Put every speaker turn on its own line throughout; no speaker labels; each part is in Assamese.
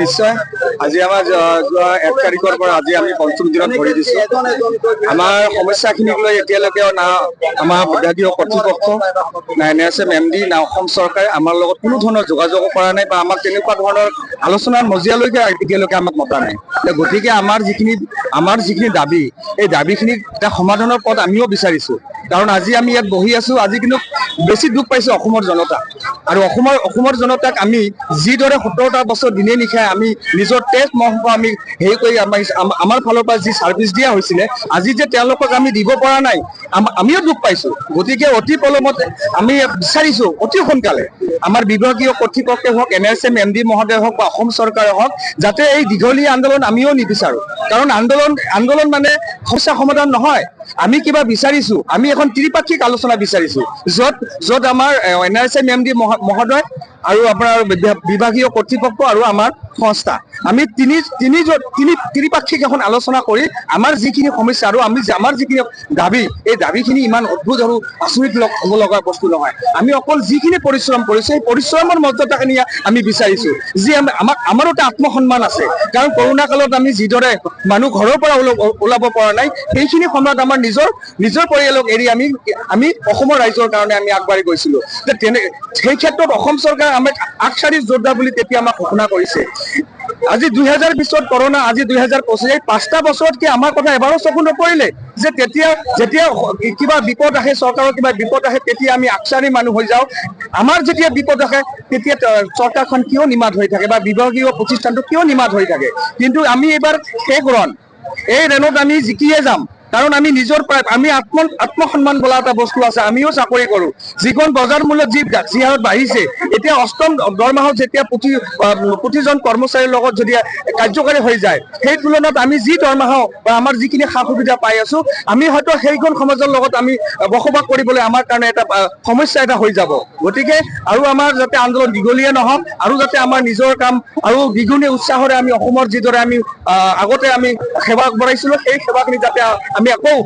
নিশ্চয় আজি আমাৰ 1 তাৰিখৰ পৰা আজি আমি পঞ্চম দিনত ভৰি দিছো। আমাৰ সমস্যাখিনিক লৈ এতিয়ালৈকে না আমাৰ বিভাগীয় কৰ্তৃপক্ষ না NSM MD না অসম চৰকাৰে আমাৰ লগত কোনো ধৰণৰ যোগাযোগ কৰা নাই বা আমাক তেনেকুৱা ধৰণৰ আলোচনাৰ মজিয়ালৈকে এতিয়ালৈকে আমাক মতা নাই। গতিকে আমাৰ যিখিনি দাবী এই দাবীখিনিক এটা সমাধানৰ পথ আমিও বিচাৰিছো। কাৰণ আজি আমি ইয়াত বহি আছো, আজি কিন্তু বেছি দুখ পাইছে অসমৰ জনতা। আৰু অসমৰ জনতাক আমি যিদৰে 17টা বছৰ দিনে নিশাই আমি নিজৰ তেজ মহ আমি হেৰি কৰি আমাৰ ফালৰ পৰা যি ছাৰ্ভিচ দিয়া হৈছিলে, আজি যে তেওঁলোকক আমি দিব পৰা নাই, আমিও দুখ পাইছো। গতিকে অতি পলমতে আমি বিচাৰিছো অতি সোনকালে আমাৰ বিভাগীয় কৰ্তৃপক্ষে হওক, NSM MD মহোদয় হওক বা অসম চৰকাৰে হওক, যাতে এই দীঘলীয়া আন্দোলন আমিও নিবিচাৰো। কাৰণ আন্দোলন মানে সমস্যা সমাধান নহয়। আমি কিবা বিচাৰিছো, আমি এখন ত্ৰিপাক্ষিক আলোচনা বিচাৰিছো, য'ত আমাৰ NSM MD মহোদয় আৰু আপোনাৰ বিভাগীয় কৰ্তৃপক্ষ আৰু আমাৰ সংস্থা আমি ত্ৰিপাক্ষিক এখন আলোচনা কৰি আমাৰ যিখিনি সমস্যা আৰু আমাৰ যিখিনি দাবী, এই দাবীখিনি ইমান অদ্ভুত আৰু আচৰিত হ'ব লগা বস্তু নহয়। আমি অকল যিখিনি পৰিশ্ৰম কৰিছো সেই পৰিশ্ৰমৰ মৰ্যাদাখিনি আমি বিচাৰিছো। যি আমাৰো এটা আত্মসন্মান আছে। কাৰণ কৰোণা কালত আমি যিদৰে মানুহ ঘৰৰ পৰা ওলাব পৰা নাই, সেইখিনি সময়ত আমাৰ নিজৰ পৰিয়ালক এৰি আমি অসমৰ ৰাইজৰ কাৰণে আমি আগবাঢ়ি গৈছিলো। সেই ক্ষেত্ৰত অসম চৰকাৰে আমাক আগশাৰীৰ যোদ্ধা বুলি তেতিয়া আমাক ঘোষণা কৰিছে। আজি 2020 কৰোণা, আজি 2025, এই 5টা বছৰত কি আমাৰ কথা এবাৰো চকু নপৰিলে যে যেতিয়া কিবা বিপদ আহে, চৰকাৰৰ কিবা বিপদ আহে, তেতিয়া আমি আগশাৰী মানুহ হৈ যাওঁ। আমাৰ যেতিয়া বিপদ আহে তেতিয়া চৰকাৰখন কিয় নিমাত হৈ থাকে বা বিভাগীয় প্ৰতিষ্ঠানটো কিয় নিমাত হৈ থাকে? কিন্তু আমি এইবাৰ শেষ ৰণ, এই ৰেণত আমি জিকিয়ে যাম। কাৰণ আমি নিজৰ আমি আত্মসন্মান বোলা এটা বস্তু আছে। আমিও চাকৰি কৰো। যিখন বজাৰ মূল্য যি হাৰত বাঢ়িছে, এতিয়া 8ম দৰমহাত যেতিয়া প্ৰতিজন কৰ্মচাৰীৰ লগত যদি কাৰ্যকাৰী হৈ যায়, সেই তুলনাত আমি যি দৰমহা বা আমাৰ যিখিনি সা সুবিধা পাই আছো, আমি হয়তো সেইখন সমাজৰ লগত আমি বসবাস কৰিবলৈ আমাৰ কাৰণে এটা সমস্যা এটা হৈ যাব। গতিকে আৰু আমাৰ যাতে আন্দোলন দীঘলীয়া নহওক, আৰু যাতে আমাৰ নিজৰ কাম আৰু দ্বিগুণে উৎসাহৰে আমি অসমৰ যিদৰে আমি আগতে আমি সেৱা আগবঢ়াইছিলো, সেই সেৱাখিনি যাতে আমি আকৌ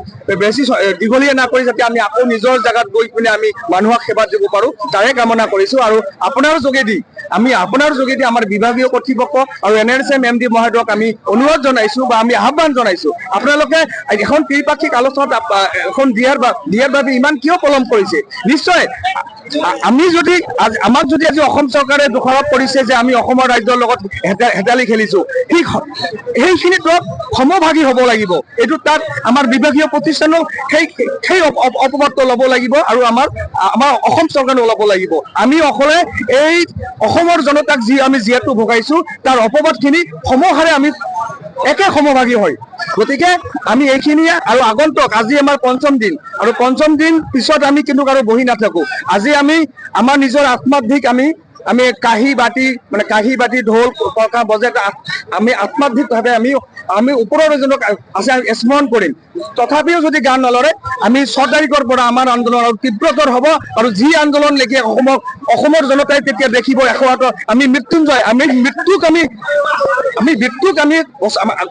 বেছি দীঘলীয়া নকৰি যাতে আমি আকৌ নিজৰ জেগাত গৈ পিনে আমি মানুহক সেৱা দিব পাৰো, তাৰে কামনা কৰিছো। আৰু আপোনাৰ যোগেদি আমাৰ বিভাগীয় কৰ্তৃপক্ষ আৰু NSM MD মহোদয়ক আমি অনুৰোধ জনাইছো বা আমি আহ্বান জনাইছো, আপোনালোকে এখন ত্ৰিপাক্ষিক আলোচনাত এখন দিয়াৰ বাবে ইমান কিয় পলম কৰিছে? নিশ্চয় আমাক যদি আজি অসম চৰকাৰে দোষাৰোপ কৰিছে যে আমি অসমৰ ৰাজ্যৰ লগত হেতালি খেলিছো, সেইখিনিত সমভাগী হ'ব লাগিব। এইটো তাত আমাৰ বিভাগীয় প্ৰতিষ্ঠানো সেই অপবাদটো ল'ব লাগিব আৰু আমাৰ অসম চৰকাৰে ল'ব লাগিব। আমি অকলে এই অসমৰ জনতাক আমি যিহেতু ভোগাইছো, তাৰ অপবাদখিনি সমহাৰে আমি একে সমভাগী হয়। গতিকে আমি এইখিনিয়ে, আৰু আগন্তুক আজি আমাৰ 5ম দিন, আৰু 5ম দিন পিছত আমি কিন্তু আৰু বহি নাথাকো। আজি আমি আমাৰ নিজৰ আত্মাধিক আমি কাঁহী বাতি ঢোল কৰ্কা বজাই আমি আত্মাধিকভাৱে আমি ওপৰৰ এজনক স্মৰণ কৰিম। তথাপিও যদি গান নলৰে, আমি 6 তাৰিখৰ পৰা আমাৰ আন্দোলন আৰু তীব্ৰতৰ হ'ব। আৰু যি আন্দোলন লেখি অসমৰ জনতাই তেতিয়া দেখিব আমি মৃত্যুঞ্জয়, মৃত্যুক আমি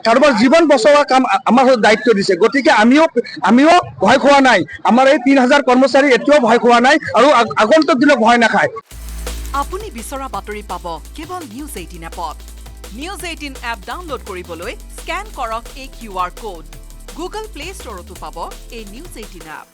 কাৰোবাৰ জীৱন বচোৱা কাম আমাৰ দায়িত্ব দিছে। গতিকে আমিও ভয় খোৱা নাই। আমাৰ এই 3000 কৰ্মচাৰী এতিয়াও ভয় খোৱা নাই আৰু আগন্তুক দিনত ভয় নাখায়।
আপুনি বিচৰা বাতৰি পাব কেৱল নিউজ 18 এপত। নিউজ 18 এপ ডাউনলোড কৰিবলৈ স্কেন কৰক এই QR কোড। গুগল প্লে ষ্টৰতো পাব এই নিউজ 18 এপ।